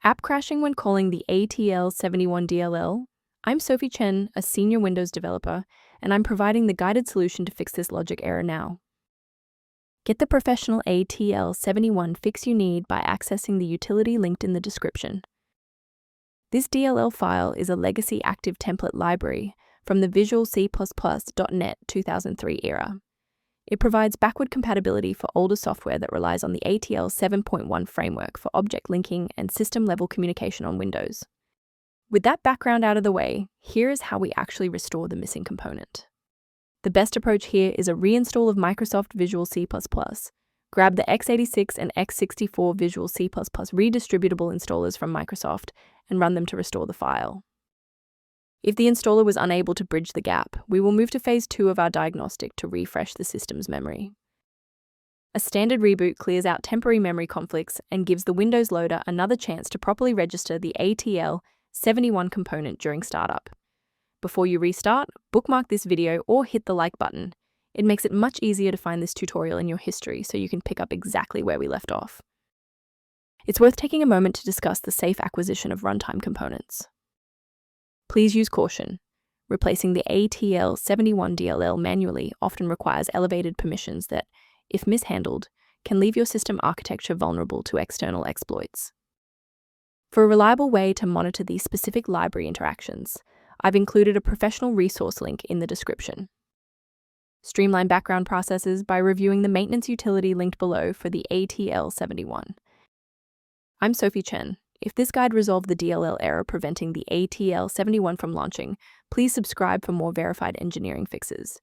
App crashing when calling the Atl71.dll. I'm Sophie Chen, a senior Windows developer, and I'm providing the guided solution to fix this logic error now. Get the professional Atl71 fix you need by accessing the utility linked in the description. This DLL file is a legacy active template library from the Visual C++.NET 2003 era. It provides backward compatibility for older software that relies on the Atl 7.1 framework for object linking and system-level communication on Windows. With that background out of the way, here is how we actually restore the missing component. The best approach here is a reinstall of Microsoft Visual C++. Grab the x86 and x64 Visual C++ redistributable installers from Microsoft and run them to restore the file. If the installer was unable to bridge the gap, we will move to phase 2 of our diagnostic to refresh the system's memory. A standard reboot clears out temporary memory conflicts and gives the Windows loader another chance to properly register the Atl71 component during startup. Before you restart, bookmark this video or hit the like button. It makes it much easier to find this tutorial in your history so you can pick up exactly where we left off. It's worth taking a moment to discuss the safe acquisition of runtime components. Please use caution. Replacing the Atl71.dll manually often requires elevated permissions that, if mishandled, can leave your system architecture vulnerable to external exploits. For a reliable way to monitor these specific library interactions, I've included a professional resource link in the description. Streamline background processes by reviewing the maintenance utility linked below for the Atl71. I'm Sophie Chen. If this guide resolved the DLL error preventing the Atl71 from launching, please subscribe for more verified engineering fixes.